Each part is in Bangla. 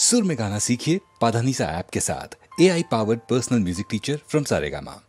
सुर में गाना सीखिए पाधानीसा ऐप के साथ। AI powered personal music teacher from Saregama.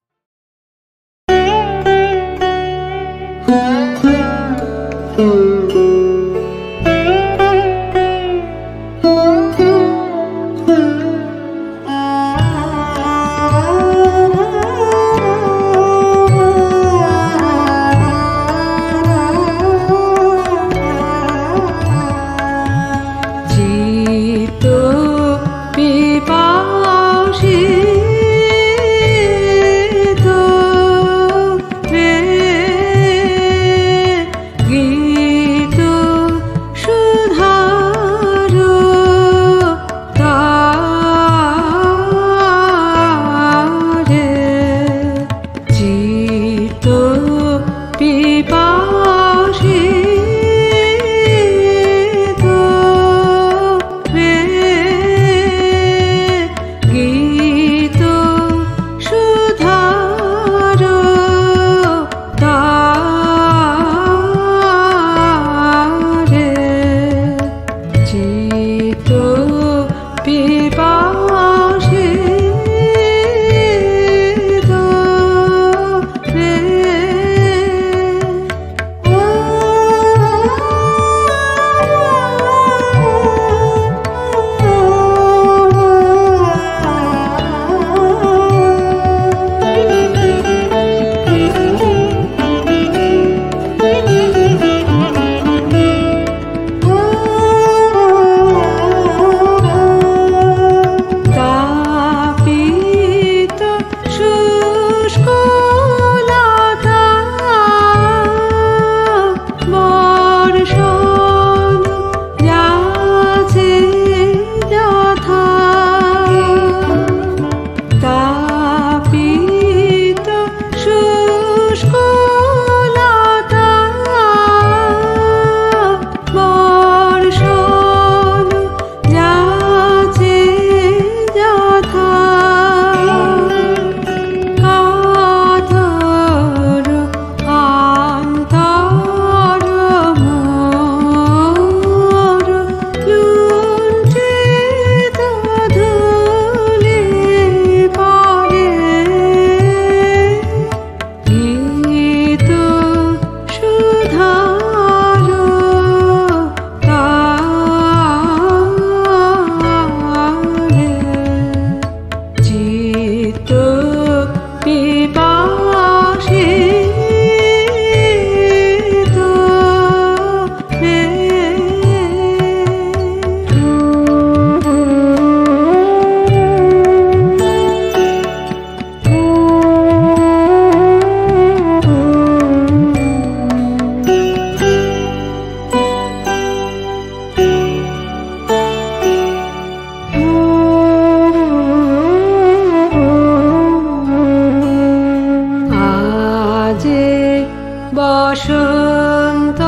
বসন্ত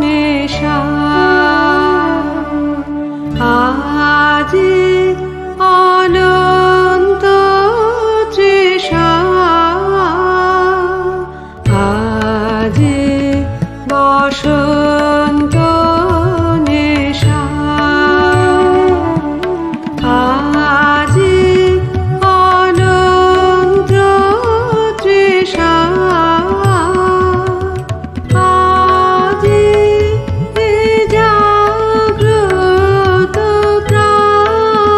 নেশা আজি অনন্ত তৃষা আজি বসন্ত নেশা আজি অনন্ত তৃষা জাগ্রত প্রাণ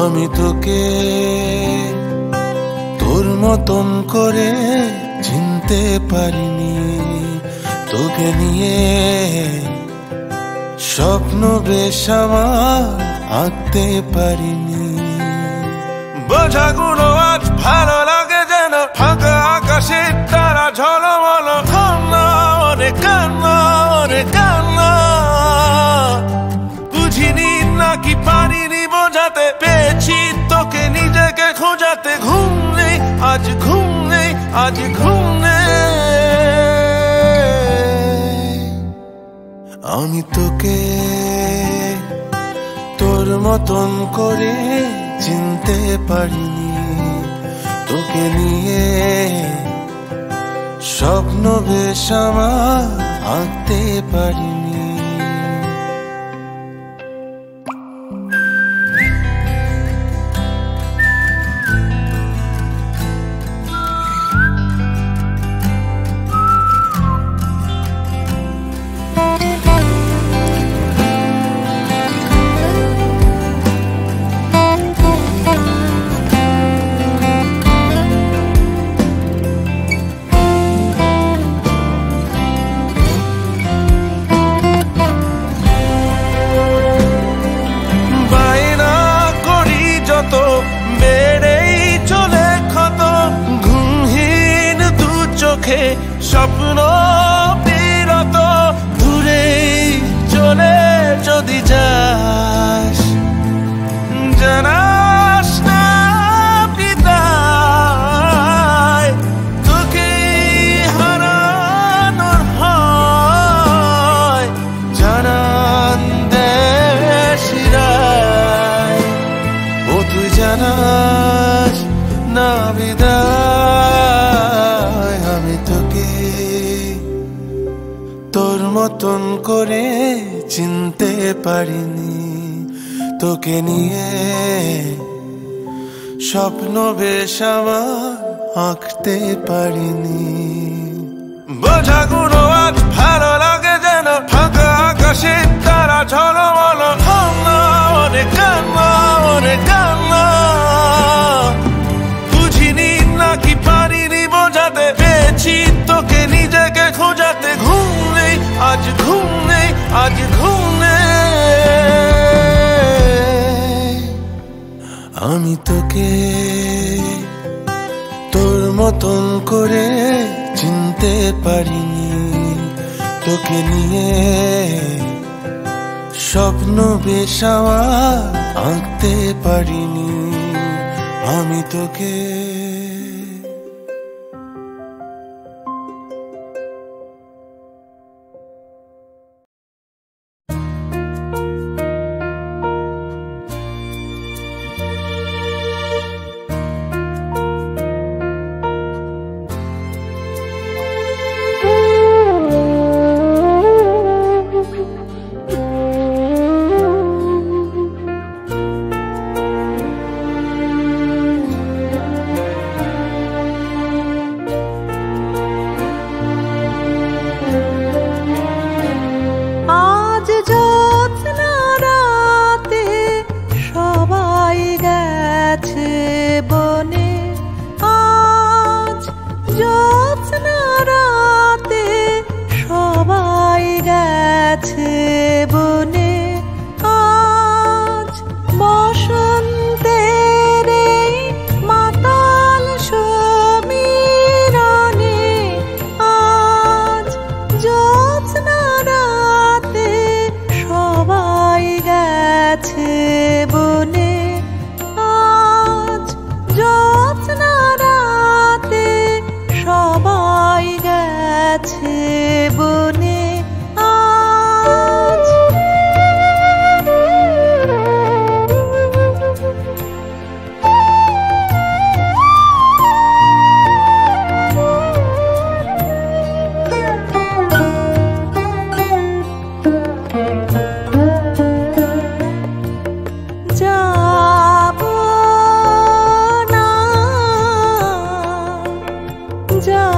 আমি তোকে তোর মতন করে চিনতে পারিনি, তোকে নিয়ে স্বপ্ন বেশ আমার আঁকতে পারিনি। বোঝাগুলো আজ ভালো লাগে যেন ফাঁকা আকাশের তারা ঝলমল। কান্না ওরে কান্না ওরে কান্না, বুঝিনি নাকি পারিনি বোঝাতে, পেয়েছি তোকে নিজেকে খোঁজাতে। ঘুম নেই আজ ঘুম নেই আজ ঘুম নেই। আমি তোকে তোর মতন করে চিনতে পারিনি, তোকে নিয়ে স্বপ্ন বেশ আমার আঁকতে পারিনি। স্বপ্ন বিরত দূরে চলে যদি যাস, জানাস না পিতায় তোকে হারানোর হয়, জানান দেশিরায় ও তুই জানাস না বিদায়। আমি তোকে তোর মতন করে চিনতে পারিনি, তোকে নিয়ে স্বপ্ন বেশ আমার আঁকতে পারিনি। বোঝাগুলো আজ ভালো লাগে যেন ফাঁকা আকাশের তারা ঝলমল। কান্না ওরে কান্না ওরে কান্না, বুঝিনি নাকি পারিনি বোঝাতে, পেয়েছি তোকে নিজেকে খোঁজাতে। ঘুম নেই আজ ঘুম নেই আজ ঘুম নেই। আমি তোকে তোর মতন করে চিনতে পারিনি, তোকে নিয়ে স্বপ্ন বেশ আমার আঁকতে পারিনি। আমি তোকে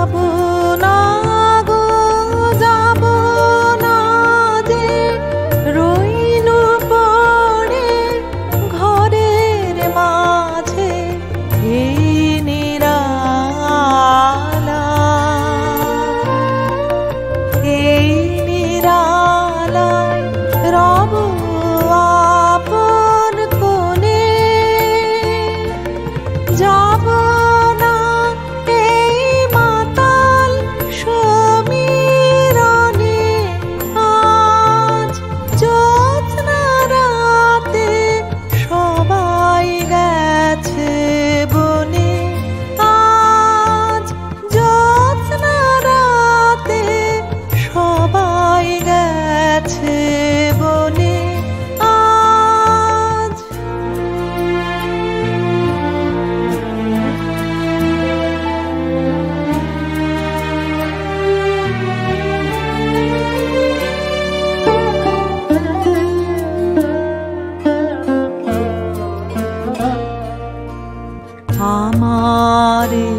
যাব না গো, যাব না যে, রইনু পড়ে ঘরের মাঝে এই নিরালায় রব আপন কোণে। যাব না এই মাতাল সমীরণে, আজ জ্যোৎস্না রাতে সবাই গেছে বনে, আজ জ্যোৎস্না রাতে সবাই গেছে বনে আজ। আমারে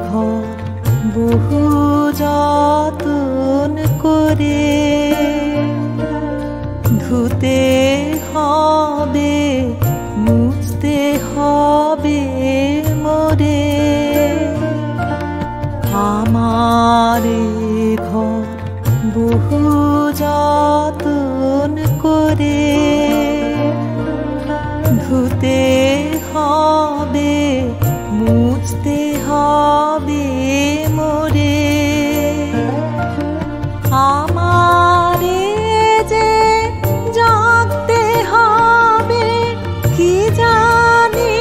ঘর বহু যতন করে ধুতে হবে, মুছতে হবে মোরে। আমারে ঘর বহু যতন করে ধুতে হবে, মুছতে হবে মোরে। আমারে যে জাগতে হবে, কি জানি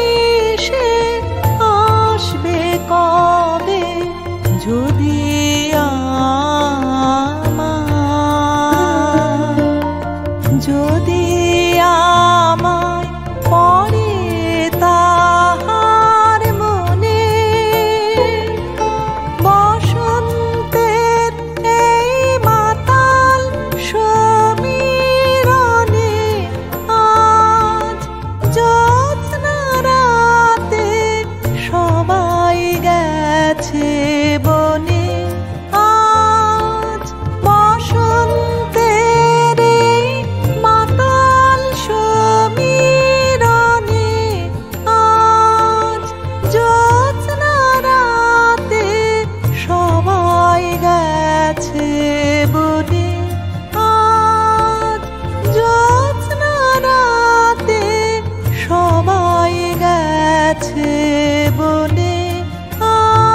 সে আসবে কবে, যদি যদি আমায় পড়ে তাহার মনে। বসন্তের এই মাতাল সমীরণে, আজ জ্যোৎস্না রাতে সবাই গেছে বনে, আজ বসন্তের এই মাতাল সমীরণে, আজ জ্যোৎস্না রাতে সবাই গেছে বনে, আজ জ্যোৎস্না রাতে সবাই গেছে বনে আজ।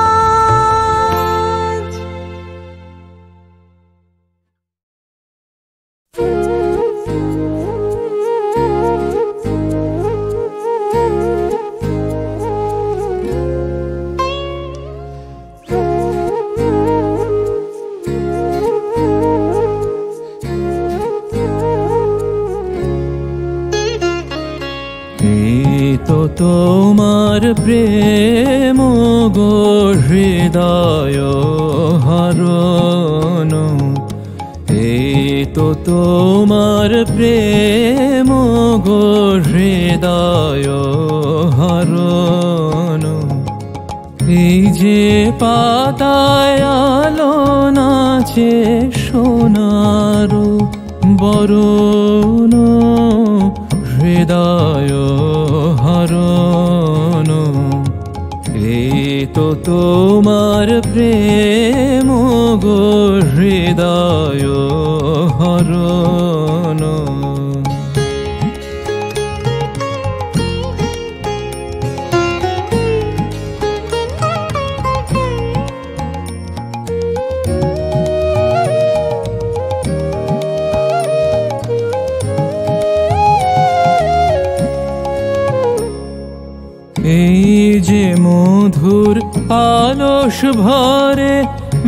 এই তো তোমার প্রেম গো হৃদয় হরণ, এই তো তোমার প্রেম গো হৃদয় হরণ। এই যে পাতায় আলো নাচে সোনার বরণ, হৃদয় হরণ। এই তো তোমার প্রেম গো হৃদয় হরণ। এই যে মধুর আলস ভরে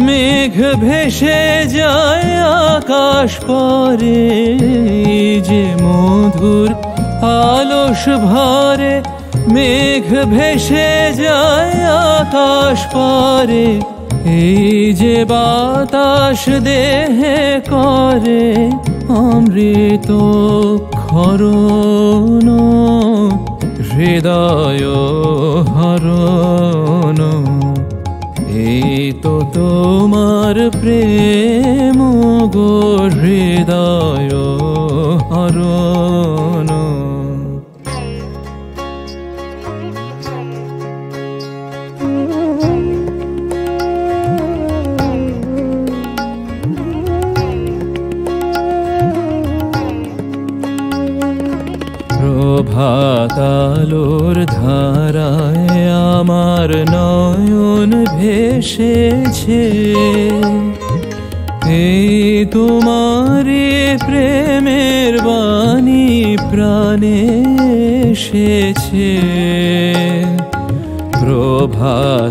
মেঘ ভেসে যায় আকাশ পরে, এই যে মধুর আলস ভরে মেঘ ভেসে যায় আকাশ পরে, এই যে বাতাস দেহে করে অমৃত ক্ষরণ, হৃদয় হরণ। এই তো তোমার প্রেম গো হৃদয় হরণ। প্রভাতালোর ধারায় আমার নয়ন ভেসেছে, এই তোমারি প্রেমের বাণী প্রাণে এসেছে। প্রভাতালোর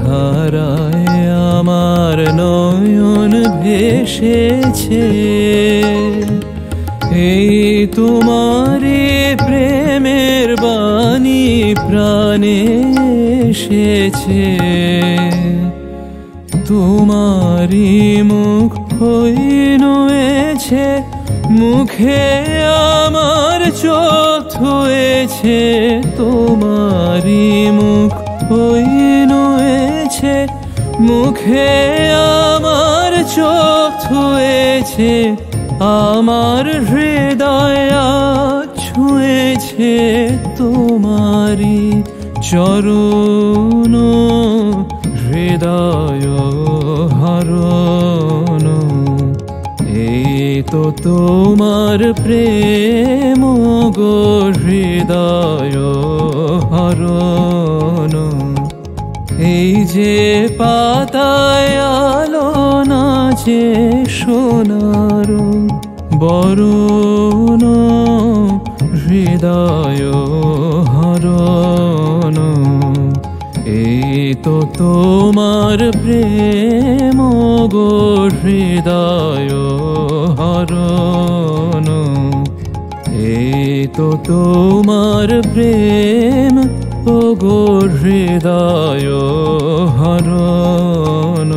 ধারায় আমার নয়ন ভেসেছে, এই তোমারি প্রেমের বাণী প্রাণে এসেছে। তোমারি মুখ হইনুয়েছে, মুখে আমার চোখ হয়েছে। তোমারি মুখ হইনুয়েছে, মুখে আমার চোখ হয়েছে। আমার হৃদয় ছুঁয়েছে তোমারি চরণ, হৃদয় হরণ। এই তো তোমার প্রেম গো হৃদয় হরণ। এই যে পাতায় আলো নাচে সোনার বরণ, হৃদয় হরণ। এই তো তোমার প্রেম গো হৃদয় হরণ। এই তো তোমার প্রেম ও গো হৃদয় হরণ।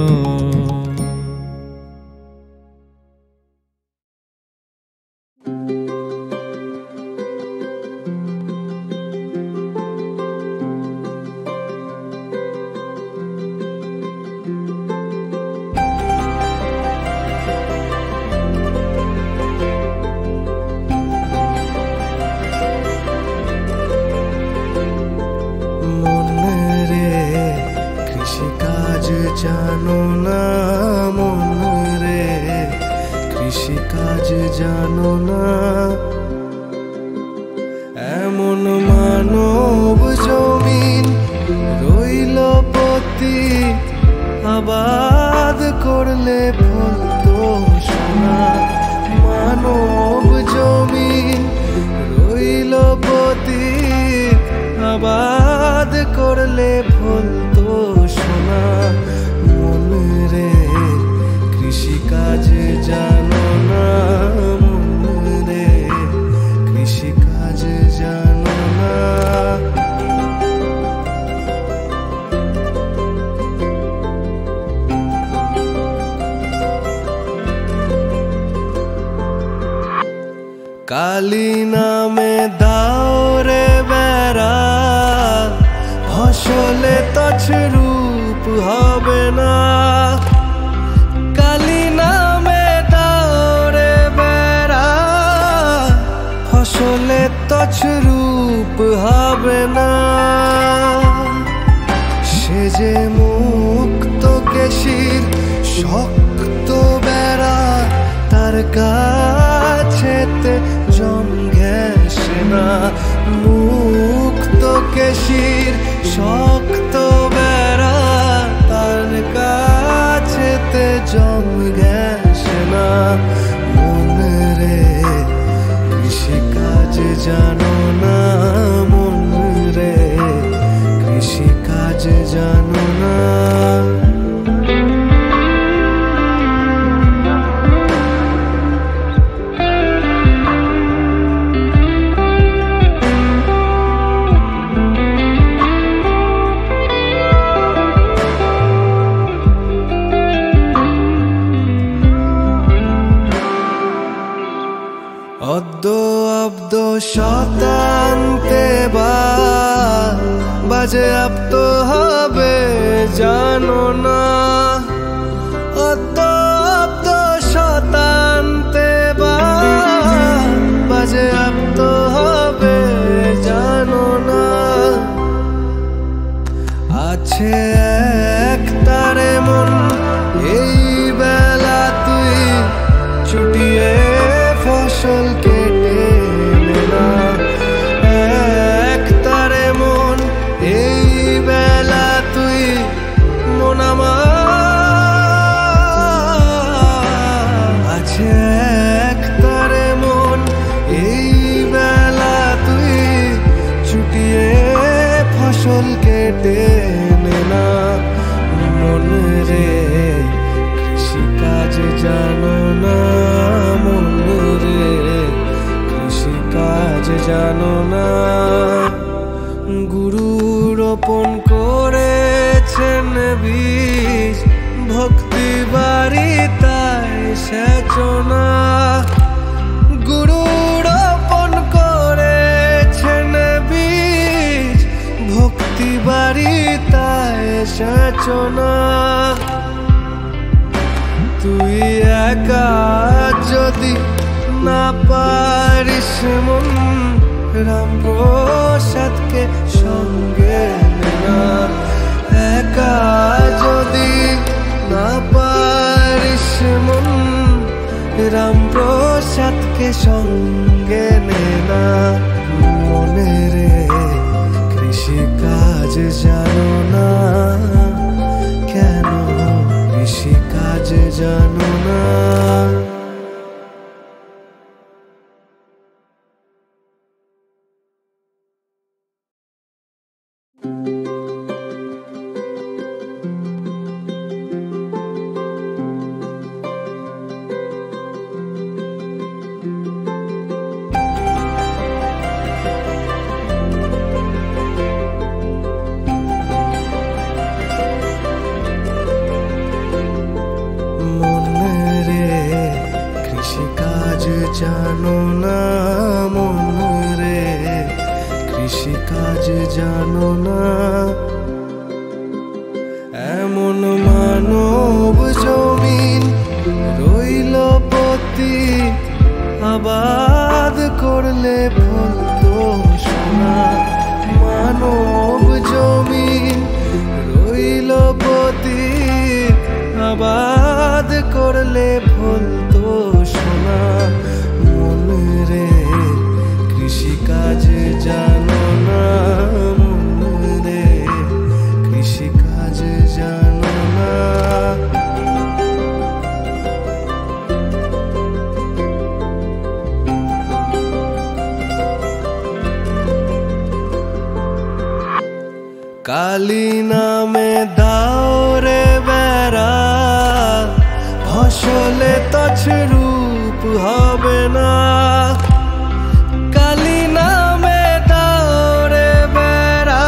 জানো না মন রে, কৃষিকাজ জানো না, এমন মানব জমিন রইল পতি, আবাদ করলে ফলতো সোনা। মানব জমিন রইল পতি, আবাদ করলে ফলতো সোনা। মন রে কৃষিকাজ জানো না, মন রে কৃষিকাজ জানো না। কালী নামে দাও রে বেড়া, ফসলে তছরূপ হবে না। কালী নামে দাও রে বেড়া, ফসলে তছরূপ হবে না। সে যে মুক্ত কেশির শক্ত বেড়া, তার কাছেতে জম ঘেঁষে না। মুক্ত কেশির শক্ত বেড়া, তার কাছেতে জম ঘেঁষে না। মন রে কৃষিকাজ জানো না, মন রে কৃষিকাজ জানো না। অদ্য অব্দ শতান্তে বা বাজেয়াপ্ত হবে জানো না, অদ্যাপ্ত শতান্তে বাজেয়াপ্ত হবে জানো না। আছে এক তারে মন এই বেলা তুই চুটিয়ে ফসল কেটে না, এক তারে মন এই বেলা তুই মন আমার। আছে এক তারে মন এই বেলা তুই চুটিয়ে ফসল কেটে না। মন রে কৃষিকাজ জানো না, মন রে কৃষিকাজ জানো না। গুরু রোপণ করেছেন বীজ, ভক্তি বাড়ি তাই সেচনা। গুরু রোপণ করেছেন বীজ, ভক্তি বাড়ি তাই সেচনা। তুই একা যদি না পারিস মন, রামপ্রসাদকে সঙ্গে না। একা যদি না পারিস মন, রামপ্রসাদকে সঙ্গে না। মনে রে কৃষিকাজ জানো না, কেন কৃষিকাজ জানো না। জানো না, মন রে কৃষিকাজ জানো না। এমন মানব জমিন রইল পতি, আবাদ করলে ফলতো সোনা। মানব জমিন রইল পতি, আবাদ করলে ফলতো সোনা। মন রে কৃষিকাজ জানো না, মন রে কৃষিকাজ জানো না। কালী নামে দাও রে বেড়া, ফসলে তছরূপ হবে না। কালী নামে দাও রে বেড়া,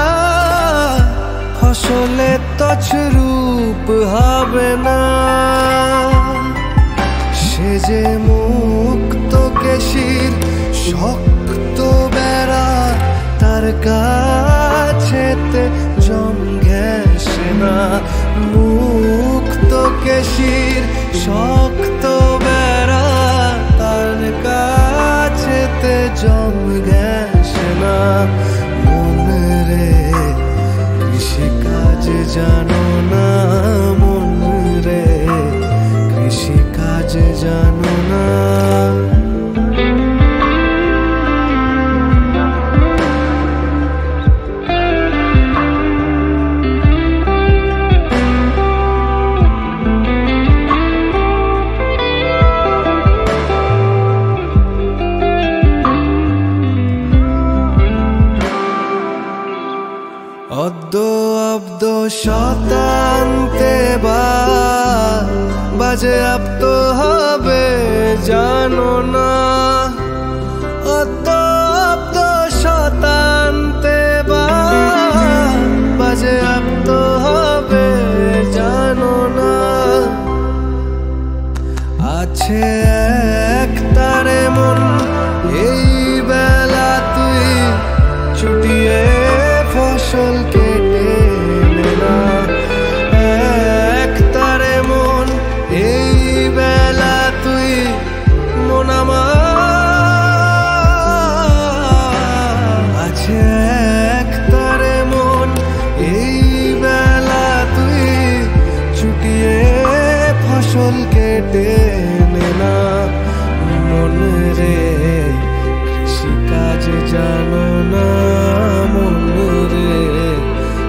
ফসলে তছরূপ হবে না। সে যে মুক্ত কেশির শক্ত বেড়া, তার কাছেতে জম ঘেঁষে না। মুক্ত কেশির শক্ত বেড়া, তার কাছেতে জম ঘেঁষে না। মন রে কৃষিকাজ জানো না, মন রে কৃষিকাজ জানো না। অদ্যাপ্ত শতান্তে বাজেয়াপ্ত হবে জানো না, অদ্যাপ্ত শতান্তে বাজেয়াপ্ত হবে জানো না। আছে এক তারে মন এই বেলা তুই চুটিয়ে ফসল কে ফসল কেটে নে না মন রে কৃষিকাজ জানো না মন রে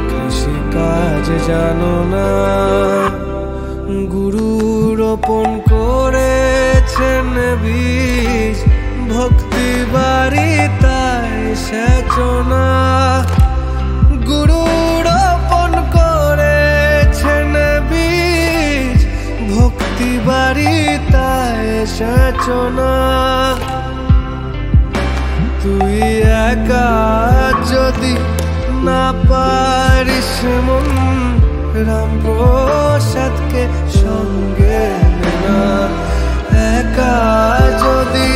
কৃষিকাজ জানো না গুরু রোপণ করেছেন বীজ ভক্তি বাড়ি তাই সেচনা গুরু রোপণ করেছেন বীজ ভক্তি বাড়ি তাই সেচনা তুই একা যদি না পারিস মন রামপ্রসাদকে সঙ্গে না একা যদি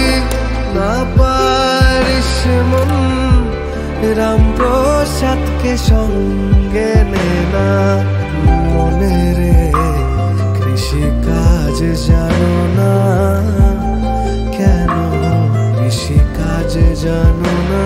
না পারিস মন রামপ্রসাদকে সঙ্গে নে না মনে রে কৃষিকাজ জানো না কেন কৃষিকাজ জানো না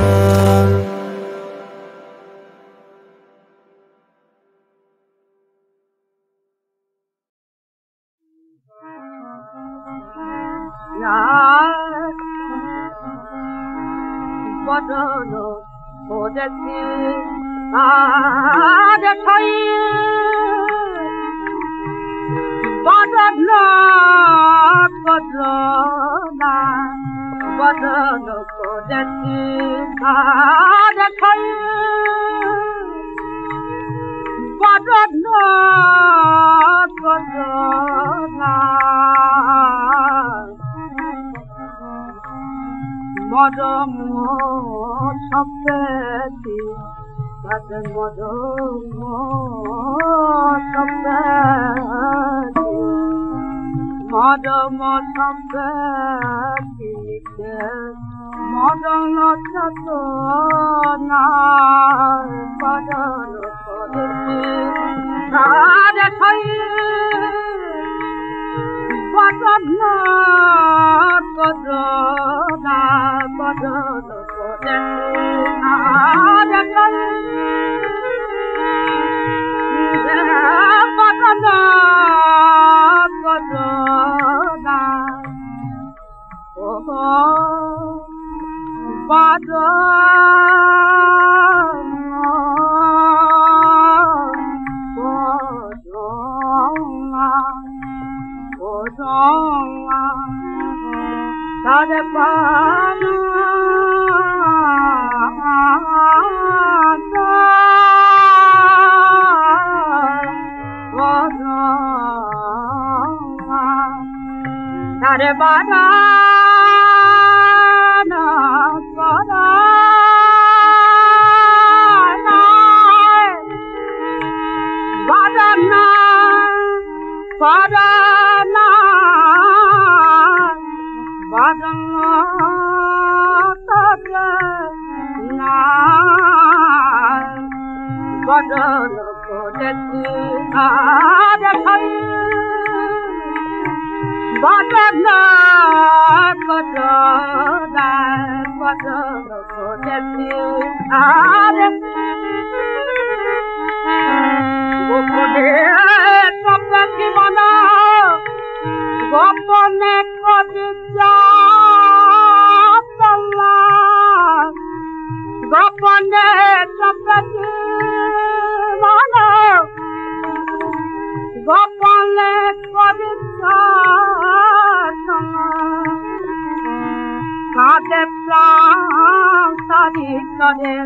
বদন করেছি আর ঠাই বদন করোনা বদন করেছি আর ঠাই বদন করোনা মদম শব্দটি তাদের মদম শব্দটি মদম শব্দটি মদন চেতনা বদন করেছি তার ঠাই বদন করোনা বদন করে বদন করোনা ও বদন করোনা তারে পানা তারে বানা Padana Padana Padana Padana Padana Padana Padana গোপনে কবিতা গোপনে সপতি মন গোপনে কবিতা কাঁদে প্রাণ তারি করে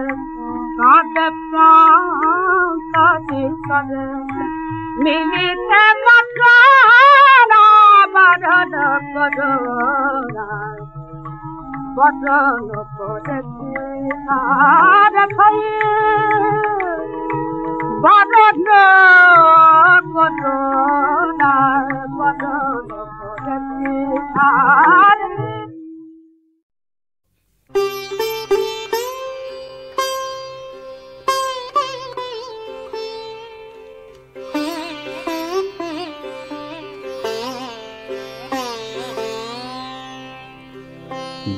কাঁদে প্রাণ তারি করে মিলিতে বচনা বদন করোনা বদন করেছি আর খাই বদন করোনা বদন করেছি আর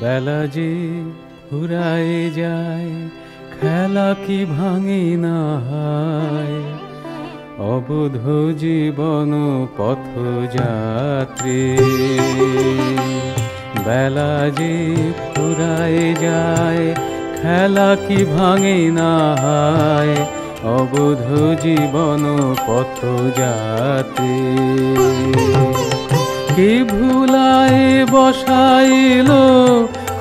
বেলা যে ফুরায় যায় খেলা কি ভাঙে না অবুধ জীবন পথযাত্রী। বেলা যে ফুরায় যায়, খেলা কি ভাঙে না হয়, অবুধ জীবন পথযাত্রী। কি ভুলায় বসাইল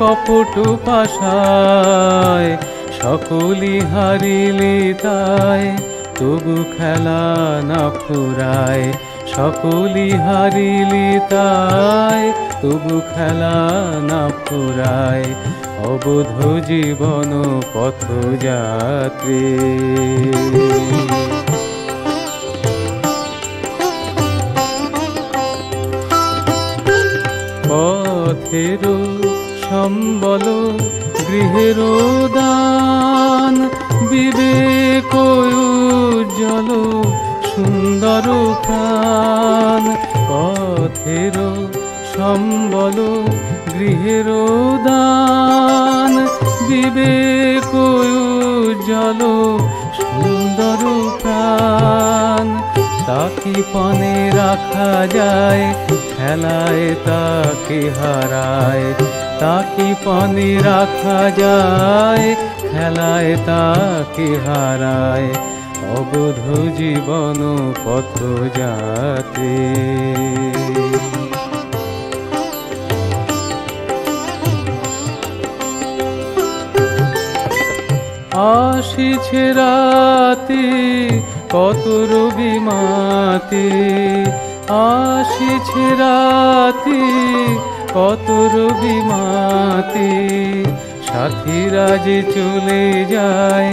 কপট পাশায়, সকলি হারিলি তাই তবু খেলা না ফুরায়, সকলি হারিলি তাই তবু খেলা না ফুরায়, অবুধ জীবন পথযাত্রী। পথের সম্বল গৃহের দান, বিবেক উজ্জ্বল সুন্দর প্রাণ। পথের সম্বল গৃহের দান, বিবেক উজ্জ্বল সুন্দর প্রাণ। তাকে পানে রাখা যায়, খেলায় তাকে হারায়, তাকে পানে রাখা যায়, খেলায় তাকে হারায়, অবুধ জীবন পথযাত্রী। আসিছে রাতে কত রবি মাতে, আসিছে রাতে কত রবি মাতে, সাথীরা যে চলে যায়,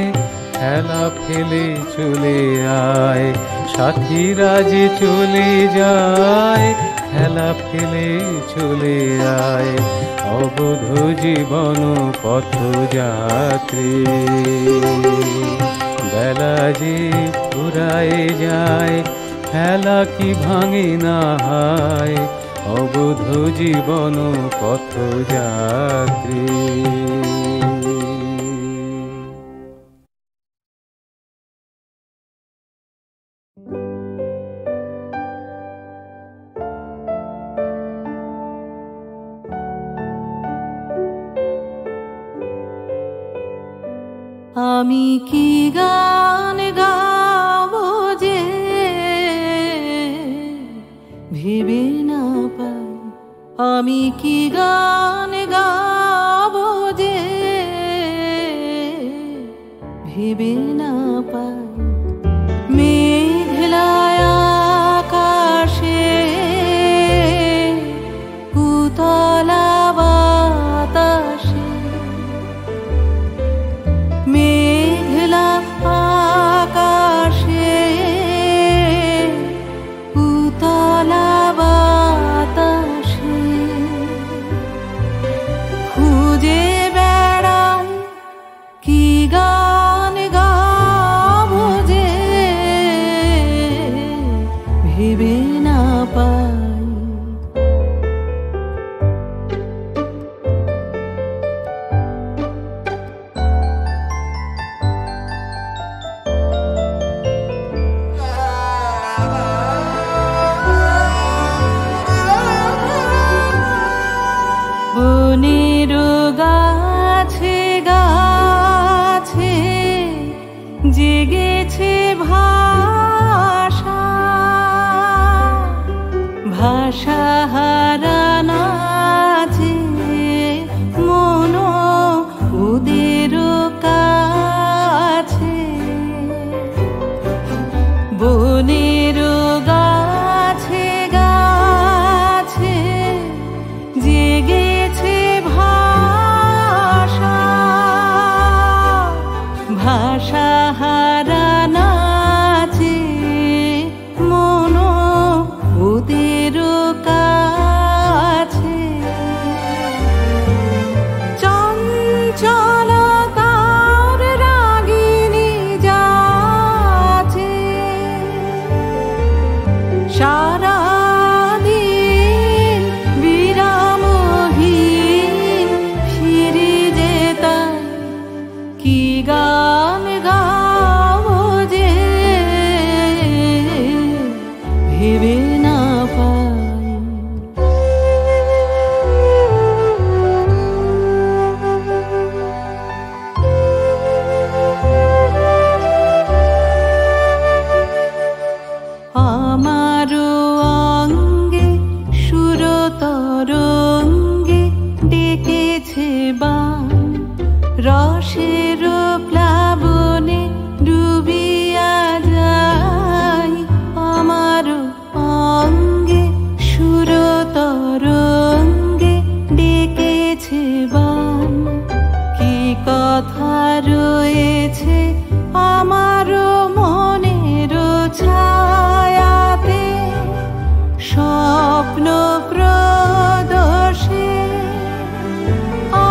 খেলা ফেলে চলে আয়, সাথীরা যে চলে যায়, খেলা ফেলে চলে আয়, অবুধ জীবন পথযাত্রী। বেলা যে ফুরায় যায়, খেলা কি ভাঙে না হয়, অবুধ জীবন পথযাত্রী। আমি কি গান গাবো যে ভেবে না পাই, আমি কি গান গাবো যে ভেবে না পাই। মেঘলায় আকাশে উতলা বাতাসে, মেঘলা আকাশে উতলা বাতাসে, খুঁজে বেড়াই কি গান গাবো যে ভেবে না পাই। বনের গাছে গাছে জেগেছে ভাষা, ভাষা হারানো আছে মন ওদের কাছে। বনের গাছে গাছে জেগেছে ভাষা, ভাষা হারানো আছে মন ওদের কাছে। স্বপ্ন প্রদোষে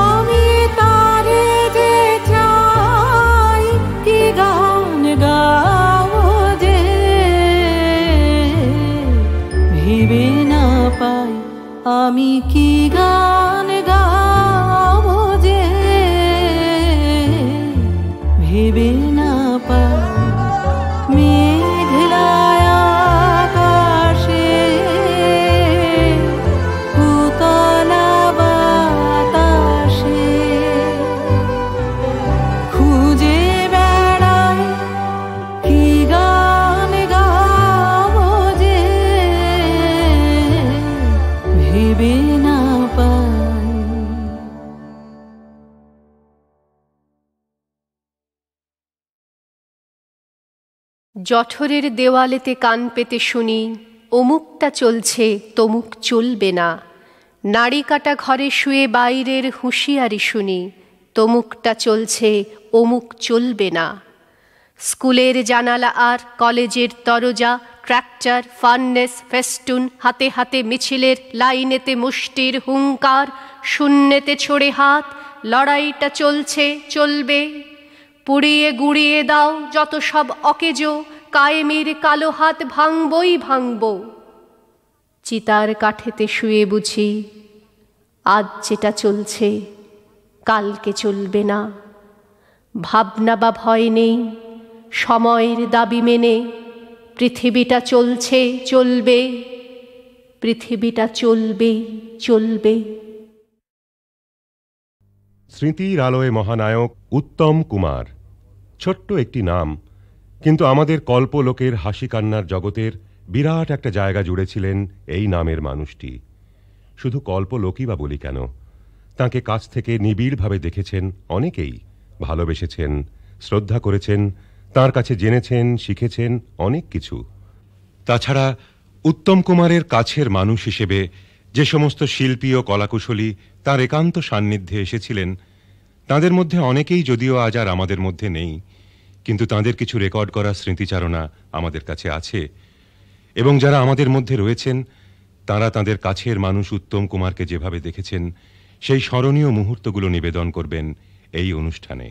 আমি তারে যে চাই, কি গান গাবো যে ভেবে না পাই, আমি কি গান গাবো যে ভেবে না পাই। মেঘলায় আকাশে উতলা বাতাসে খুঁজে বেড়াই, কি গান গাবো যে ভেবে না পাই। জঠরের দেওয়ালেতে কান পেতে শুনি, অমুকটা চলছে তমুক চলবে না। নাড়ি কাটা ঘরে শুয়ে বাইরের হুঁশিয়ারি শুনি, তমুকটা চলছে অমুক চলবে না। স্কুলের জানালা আর কলেজের দরজা, ট্র্যাক্টর, ফার্নেস, ফেস্টুন, হাতে হাতে মিছিলের, লাইনেতে মুষ্টির হুঙ্কার, শূন্যেতে ছড়ে হাত, লড়াইটা চলছে চলবে। পুড়িয়ে গুড়িয়ে দাও যত সব অকেজো, কায়েমির কালো হাত ভাঙবই ভাঙব। চিতার কাঠেতে শুয়ে বুঝি, আজ যেটা চলছে কালকে চলবে না। ভাবনা বা ভয় নেই, সময়ের দাবি মেনে পৃথিবীটা চলছে চলবে, পৃথিবীটা চলবে চলবে। স্মৃতির আলোয় মহানায়ক উত্তম কুমার, ছোট্ট একটি নাম, কিন্তু আমাদের কল্পলোকের হাসি কান্নার জগতের বিরাট একটা জায়গা জুড়েছিলেন এই নামের মানুষটি। শুধু কল্পলোকই বা বলি কেন, তাঁকে কাছ থেকে নিবিড়ভাবে দেখেছেন অনেকেই, ভালোবেসেছেন, শ্রদ্ধা করেছেন, তাঁর কাছে জেনেছেন, শিখেছেন অনেক কিছু। তাছাড়া উত্তম কুমারের কাছের মানুষ হিসেবে যে সমস্ত শিল্পী ও কলাকুশলী তাঁর একান্ত সান্নিধ্যে এসেছিলেন, তাঁদের মধ্যে অনেকেই যদিও আজ আর আমাদের মধ্যে নেই, কিন্তু তাঁদের কিছু রেকর্ড করা স্মৃতিচারণা আমাদের কাছে আছে। এবং যারা আমাদের মধ্যে রয়েছেন, তাঁরা তাঁদের কাছের মানুষ উত্তম কুমারকে যেভাবে দেখেছেন, সেই স্মরণীয় মুহূর্তগুলো নিবেদন করবেন এই অনুষ্ঠানে।